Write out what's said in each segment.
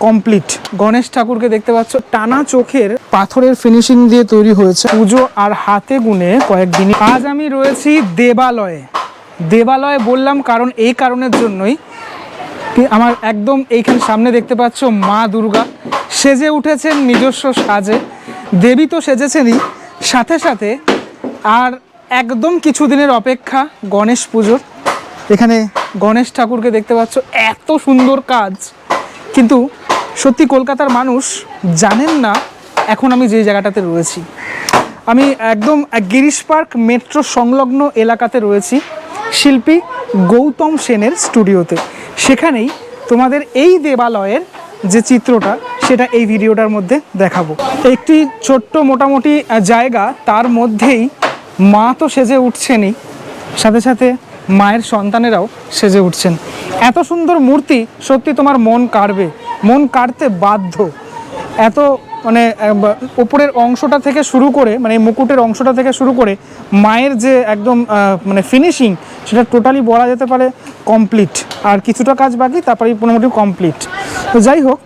Complete. Ganesh ঠাকুরকে দেখতে পাচ্ছ, টানা চোখের পাথরের ফিনিশিং দিয়ে তৈরি হয়েছে। পুজো আর হাতে গুনে কয়েকদিন। আজ আমি রয়েছি দেবালয়ে। দেবালয়ে বললাম কারণ এই কারণের জন্যই, আমার একদম এইখানে সামনে দেখতে পাচ্ছ মা দুর্গা সেজে উঠেছেন নিজস্ব সাজে। দেবী তো সেজেছেনই, সাথে সাথে আর একদম কিছুদিনের অপেক্ষা গণেশ পুজোর। এখানে গণেশ ঠাকুরকে দেখতে পাচ্ছ, এত সুন্দর কাজ। কিন্তু সত্যি কলকাতার মানুষ জানেন না এখন আমি যে জায়গাটাতে রয়েছি। আমি একদম গিরিশ পার্ক মেট্রো সংলগ্ন এলাকাতে রয়েছি, শিল্পী গৌতম সেনের স্টুডিওতে। সেখানেই তোমাদের এই দেবালয়ের যে চিত্রটা সেটা এই ভিডিওটার মধ্যে দেখাবো। একটি ছোট্ট মোটামুটি জায়গা, তার মধ্যেই মা তো সেজে উঠছেনই, সাথে সাথে মায়ের সন্তানেরাও সেজে উঠছেন। এত সুন্দর মূর্তি, সত্যি তোমার মন কাড়বে, মন কাড়তে বাধ্য। এত মানে উপরের অংশটা থেকে শুরু করে, মানে মুকুটের অংশটা থেকে শুরু করে মায়ের যে একদম মানে ফিনিশিং, সেটা টোটালি বলা যেতে পারে কমপ্লিট। আর কিছুটা কাজ বাকি, তারপরে মোটামুটি কমপ্লিট। তো যাই হোক,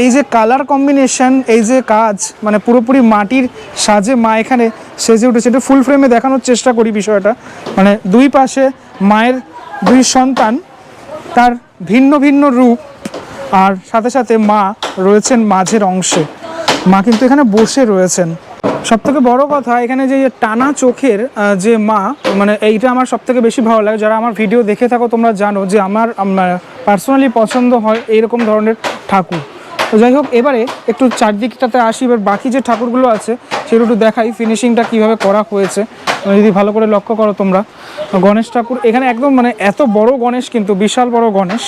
এই যে কালার কম্বিনেশন, এই যে কাজ, মানে পুরোপুরি মাটির সাজে মা এখানে সেজে উঠেছে। এটা ফুল ফ্রেমে দেখানোর চেষ্টা করি বিষয়টা। মানে দুই পাশে মায়ের দুই সন্তান, তার ভিন্ন ভিন্ন রূপ, আর সাথে সাথে মা রয়েছেন মাঝের অংশে। মা কিন্তু এখানে বসে রয়েছেন। সবথেকে বড় কথা, এখানে যে টানা চোখের যে মা, মানে এইটা আমার সবথেকে বেশি ভালো লাগে। যারা আমার ভিডিও দেখে থাকো তোমরা জানো যে আমার পার্সোনালি পছন্দ হয় এইরকম ধরনের ঠাকুর। তো যাই হোক, এবারে একটু চারদিকটাতে আসি। এবার বাকি যে ঠাকুরগুলো আছে সেগুলো একটু দেখাই, ফিনিশিংটা কীভাবে করা হয়েছে। যদি ভালো করে লক্ষ্য করো তোমরা, গণেশ ঠাকুর এখানে একদম মানে এত বড় গণেশ, কিন্তু বিশাল বড় গণেশ।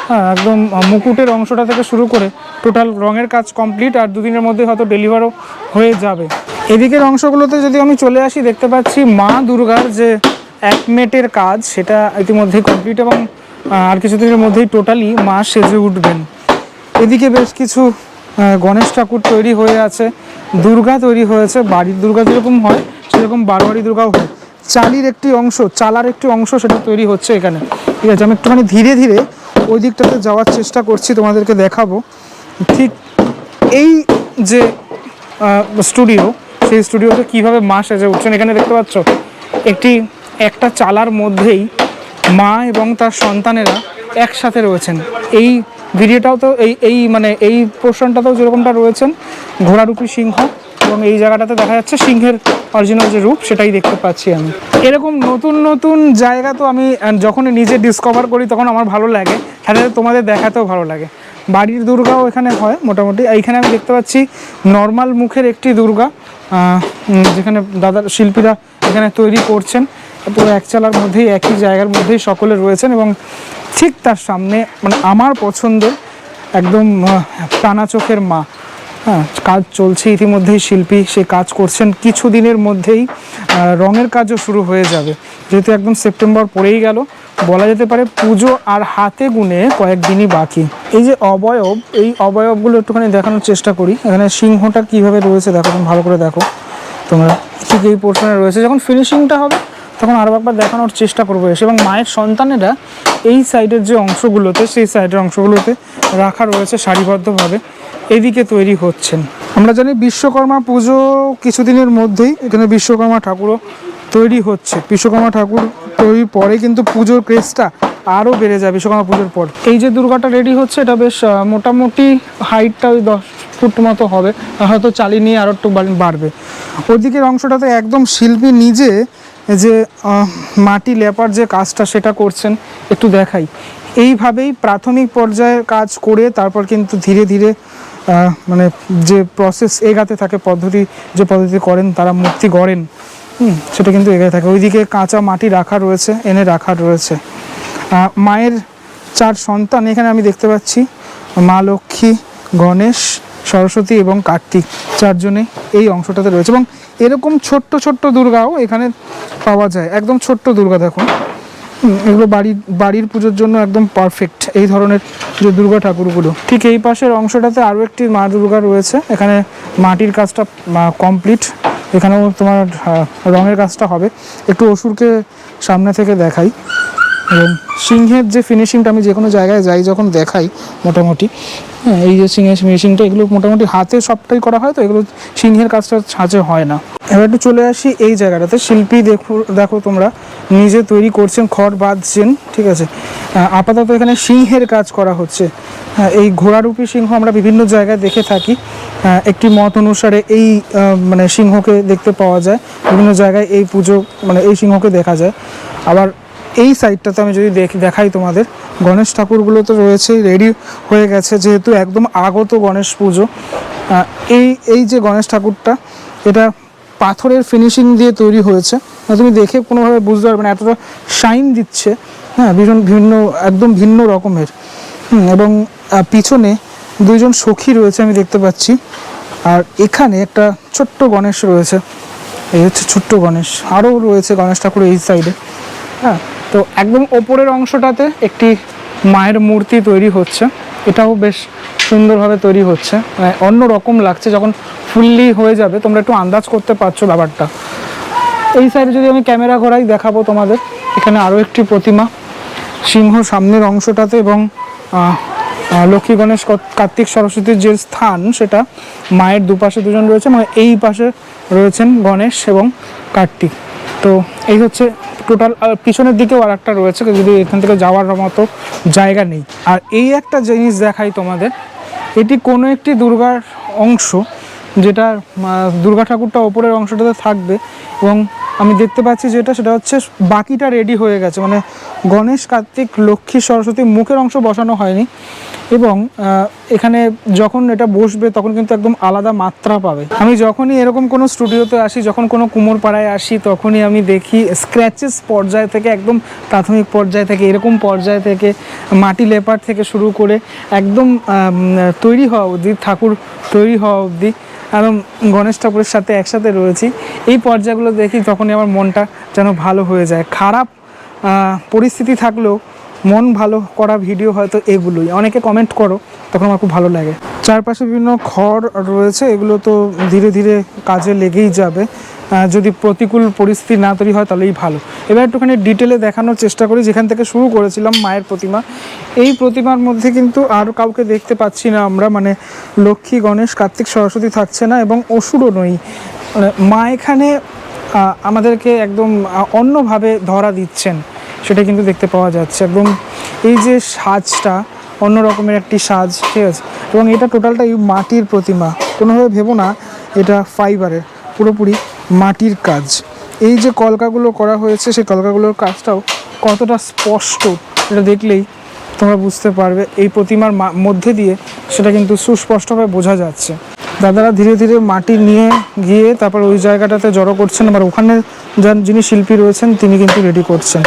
হ্যাঁ, একদম মুকুটের অংশটা থেকে শুরু করে টোটাল রঙের কাজ কমপ্লিট, আর দুদিনের মধ্যে হয়তো ডেলিভারও হয়ে যাবে। এদিকের অংশগুলোতে যদি আমি চলে আসি, দেখতে পাচ্ছি মা দুর্গার যে একমেটের কাজ সেটা ইতিমধ্যেই কমপ্লিট, এবং আর কিছুদিনের মধ্যেই টোটালি মা সেজে উঠবেন। এদিকে বেশ কিছু গণেশ ঠাকুর তৈরি হয়ে আছে, দুর্গা তৈরি হয়েছে। বাড়ির দুর্গা যেরকম হয় সেরকম বারোয়ারি দুর্গাও হয়। চালার একটি অংশ সেটা তৈরি হচ্ছে এখানে। ঠিক আছে, আমি একটুখানি ধীরে ধীরে ওই দিকটাতে যাওয়ার চেষ্টা করছি, তোমাদেরকে দেখাবো। ঠিক এই যে স্টুডিও, সেই স্টুডিওতে কীভাবে মা সেজে উঠছেন। এখানে দেখতে পাচ্ছ একটা চালার মধ্যেই মা এবং তার সন্তানেরা একসাথে রয়েছেন। এই ভিডিওটাও তো এই পোর্শনটাতেও যেরকমটা রয়েছেন ঘোড়ারূপী সিংহ, এবং এই জায়গাটাতে দেখা যাচ্ছে সিংহের অরিজিনাল যে রূপ সেটাই দেখতে পাচ্ছি আমি। এরকম নতুন নতুন জায়গা তো আমি যখনই নিজে ডিসকভার করি তখন আমার ভালো লাগে, সাথে তোমাদের দেখাতেও ভালো লাগে। বাড়ির দুর্গাও এখানে হয় মোটামুটি। এইখানে আমি দেখতে পাচ্ছি নর্মাল মুখের একটি দুর্গা, যেখানে দাদার শিল্পীরা এখানে তৈরি করছেন। পুরো এক চালার মধ্যেই, একই জায়গার মধ্যেই সকলে রয়েছেন, এবং ঠিক তার সামনে মানে আমার পছন্দের একদম টানা চোখের মা। হ্যাঁ, কাজ চলছে ইতিমধ্যেই, শিল্পী সে কাজ করছেন। কিছুদিনের মধ্যেই রঙের কাজও শুরু হয়ে যাবে, যেহেতু একদম সেপ্টেম্বর পড়েই গেল। বলা যেতে পারে পুজো আর হাতে গুনে কয়েকদিনই বাকি। এই যে অবয়ব, এই অবয়বগুলো একটুখানি দেখানোর চেষ্টা করি। এখানে সিংহটা কীভাবে রয়েছে দেখো, তুমি ভালো করে দেখো তোমরা। ঠিক এই পোর্শনে রয়েছে। যখন ফিনিশিংটা হবে তখন আরও একবার দেখানোর চেষ্টা করবো এসে। এবং মায়ের সন্তানেরা এই সাইডের যে অংশগুলোতে, সেই সাইডের অংশগুলোতে রাখা রয়েছে সারিবদ্ধভাবে, এদিকে তৈরি হচ্ছেন। আমরা জানি বিশ্বকর্মা পুজো কিছুদিনের মধ্যেই, এখানে বিশ্বকর্মা ঠাকুরও তৈরি হচ্ছে। বিশ্বকর্মা ঠাকুর তৈরির পরে কিন্তু পুজোর ক্রেজটা আরও বেড়ে যায় বিশ্বকর্মা পুজোর পর। এই যে দুর্গাটা রেডি হচ্ছে, এটা বেশ মোটামুটি হাইটটা ওই 10 ফুট মতো হবে, হয়তো চালিয়ে নিয়ে আরও একটু বাড়বে। ওইদিকের অংশটাতে একদম শিল্পী নিজে যে মাটি লেপার যে কাজটা সেটা করছেন, একটু দেখাই। এইভাবেই প্রাথমিক পর্যায়ের কাজ করে তারপর কিন্তু ধীরে ধীরে মানে যে প্রসেস এগাতে থাকে, যে পদ্ধতি করেন তারা মূর্তি গড়েন, সেটা কিন্তু এগিয়ে থাকে। ওইদিকে কাঁচা মাটি রাখা রয়েছে, এনে রাখা রয়েছে। মায়ের 4 সন্তান এখানে আমি দেখতে পাচ্ছি, মা লক্ষ্মী, গণেশ, সরস্বতী এবং কার্তিক, 4 জনে এই অংশটাতে রয়েছে। এবং এরকম ছোট্ট ছোট্ট দুর্গাও এখানে পাওয়া যায়। একদম ছোট্ট দুর্গা দেখুন, এগুলো বাড়ির পুজোর জন্য একদম পারফেক্ট এই ধরনের যে দুর্গা ঠাকুরগুলো। ঠিক এই পাশের অংশটাতে আরও একটি মা দুর্গা রয়েছে। এখানে মাটির কাজটা কমপ্লিট, এখানেও তোমার রঙের কাজটা হবে। একটু অসুরকে সামনে থেকে দেখাই। এবং সিংহের যে ফিনিশিংটা আমি যে কোনো জায়গায় যাই যখন দেখাই মোটামুটি, হ্যাঁ, এই যে সিংহের ফিনিশিংটা এগুলো মোটামুটি হাতে সবটাই করা হয়, তো এগুলো সিংহের কাজটা ছাঁচে হয় না। এবার একটু চলে আসি এই জায়গাটাতে। শিল্পী দেখো তোমরা নিজে তৈরি করছেন, খড় বাঁধছেন, ঠিক আছে। আপাতত এখানে সিংহের কাজ করা হচ্ছে। এই ঘোড়ারূপী সিংহ আমরা বিভিন্ন জায়গায় দেখে থাকি। একটি মত অনুসারে এই মানে সিংহকে দেখতে পাওয়া যায় বিভিন্ন জায়গায়, এই পুজো মানে এই সিংহকে দেখা যায়। আবার এই সাইডটাতে আমি যদি দেখাই তোমাদের, গণেশ ঠাকুরগুলো তো রয়েছেই, রেডি হয়ে গেছে, যেহেতু একদম আগত গণেশ পুজো। এই যে গণেশ ঠাকুরটা, এটা পাথরের ফিনিশিং দিয়ে তৈরি হয়েছে। তুমি দেখে কোনোভাবে বুঝতে পারবে না, এতটা শাইন দিচ্ছে, হ্যাঁ, বিভিন্ন একদম ভিন্ন রকমের। এবং পিছনে দুইজন সখী রয়েছে আমি দেখতে পাচ্ছি। আর এখানে একটা ছোট্ট গণেশ রয়েছে, এই হচ্ছে ছোট্ট গণেশ। আরও রয়েছে গণেশ ঠাকুর এই সাইডে। হ্যাঁ, তো একদম ওপরের অংশটাতে একটি মায়ের মূর্তি তৈরি হচ্ছে, এটাও বেশ সুন্দরভাবে তৈরি হচ্ছে, অন্য রকম লাগছে। যখন ফুললি হয়ে যাবে তোমরা একটু আন্দাজ করতে পারছো ব্যাপারটা। এই সাইডে যদি আমি ক্যামেরা ঘোরাই দেখাবো তোমাদের, এখানে আরও একটি প্রতিমা, সিংহ সামনের অংশটাতে, এবং লক্ষ্মী গণেশ কার্তিক সরস্বতীর যে স্থান সেটা মায়ের দুপাশে দুজন রয়েছে, মানে এই পাশে রয়েছেন গণেশ এবং কার্তিক। তো এই হচ্ছে টোটাল। পিছনের দিকেও আর একটা রয়েছে, যদি এখান থেকে যাওয়ার মতো জায়গা নেই। আর এই একটা জিনিস দেখাই তোমাদের, এটি কোনো একটি দুর্গার অংশ, যেটা দুর্গা ঠাকুরটা ওপরের অংশটাতে থাকবে, এবং আমি দেখতে পাচ্ছি সেটা হচ্ছে বাকিটা রেডি হয়ে গেছে, মানে গণেশ কার্তিক লক্ষ্মী সরস্বতী মুখের অংশ বসানো হয়নি। এবং এখানে যখন এটা বসবে তখন কিন্তু একদম আলাদা মাত্রা পাবে। আমি যখনই এরকম কোনো স্টুডিওতে আসি, যখন কোনো কুমোরপাড়ায় আসি, তখনই আমি দেখি স্ক্র্যাচেস পর্যায় থেকে, একদম প্রাথমিক পর্যায় থেকে, এরকম পর্যায় থেকে, মাটি লেপার থেকে শুরু করে একদম তৈরি হওয়া অবধি, ঠাকুর তৈরি হওয়া অবধি, একদম গণেশ ঠাকুরের সাথে একসাথে রয়েছি। এই পর্যায়গুলো দেখি তখনই আমার মনটা যেন ভালো হয়ে যায়। খারাপ পরিস্থিতি থাকলেও মন ভালো করা ভিডিও হয়তো এগুলোই। অনেকে কমেন্ট করো, তখন আমার খুব ভালো লাগে। চারপাশে বিভিন্ন খড় রয়েছে, এগুলো তো ধীরে ধীরে কাজে লেগেই যাবে। যদি প্রতিকূল পরিস্থিতি না তৈরি হয় তাহলেই ভালো। এবার একটুখানি ডিটেলে দেখানোর চেষ্টা করি। যেখান থেকে শুরু করেছিলাম মায়ের প্রতিমা, এই প্রতিমার মধ্যে কিন্তু আর কাউকে দেখতে পাচ্ছি না আমরা, মানে লক্ষ্মী গণেশ কার্তিক সরস্বতী থাকছে না, এবং অসুরও নই। মা এখানে আমাদেরকে একদম অন্যভাবে ধরা দিচ্ছেন, সেটা কিন্তু দেখতে পাওয়া যাচ্ছে। একদম এই যে সাজটা অন্য রকমের একটি সাজ, ঠিক আছে। এবং এটা টোটালটাই মাটির প্রতিমা, কোনোভাবে ভেবো না এটা ফাইবারের, পুরোপুরি মাটির কাজ। এই যে কলকাগুলো করা হয়েছে, সেই কলকাগুলোর কাজটাও কতটা স্পষ্ট এটা দেখলেই তোমরা বুঝতে পারবে। এই প্রতিমার মধ্যে দিয়ে সেটা কিন্তু সুস্পষ্টভাবে বোঝা যাচ্ছে। দাদারা ধীরে ধীরে মাটি নিয়ে গিয়ে তারপর ওই জায়গাটাতে জড়ো করছেন, আবার ওখানে যিনি শিল্পী রয়েছেন তিনি কিন্তু রেডি করছেন।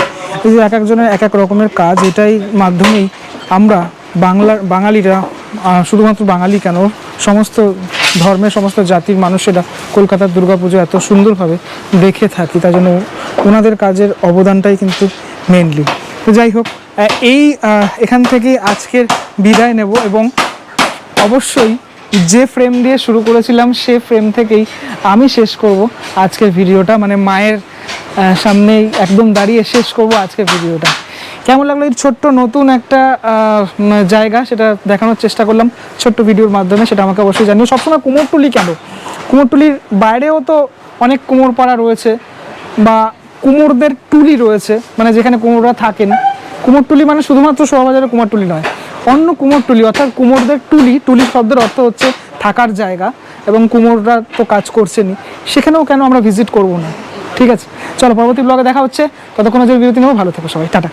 এই যে এক একজনের এক এক রকমের কাজ, এটাই মাধ্যমেই আমরা বাঙালিরা, শুধুমাত্র বাঙালি কেন, সমস্ত ধর্মের সমস্ত জাতির মানুষেরা কলকাতার দুর্গাপুজো এত সুন্দরভাবে দেখে থাকি। তাই জন্য ওনাদের কাজের অবদানটাই কিন্তু মেনলি। তো যাই হোক, এখান থেকেই আজকের বিদায় নেব, এবং অবশ্যই যে ফ্রেম দিয়ে শুরু করেছিলাম সে ফ্রেম থেকেই আমি শেষ করব আজকের ভিডিওটা, মানে মায়ের সামনেই একদম দাঁড়িয়ে শেষ করব আজকের ভিডিওটা। কেমন লাগলো এই ছোট্ট নতুন একটা জায়গা, সেটা দেখানোর চেষ্টা করলাম ছোট্ট ভিডিওর মাধ্যমে, সেটা আমাকে অবশ্যই জানিও। সবসময় কুমোরটুলি কেন, কুমোরটুলির বাইরেও তো অনেক কুমোরপাড়া রয়েছে, বা কুমোরদের টুলি রয়েছে, মানে যেখানে কুমোররা থাকেন। কুমোরটুলি মানে শুধুমাত্র শোভাবাজারের কুমোরটুলি নয়, অন্য কুমোরটুলি, অর্থাৎ কুমোরদের টুলি শব্দের অর্থ হচ্ছে থাকার জায়গা, এবং কুমোররা তো কাজ করছেনই, সেখানেও কেন আমরা ভিজিট করব না। ঠিক আছে, চলো পরবর্তী ব্লগে দেখা হচ্ছে। ততক্ষণ যে বিরতি নেবো, ভালো থেকো সবাই, টাটা।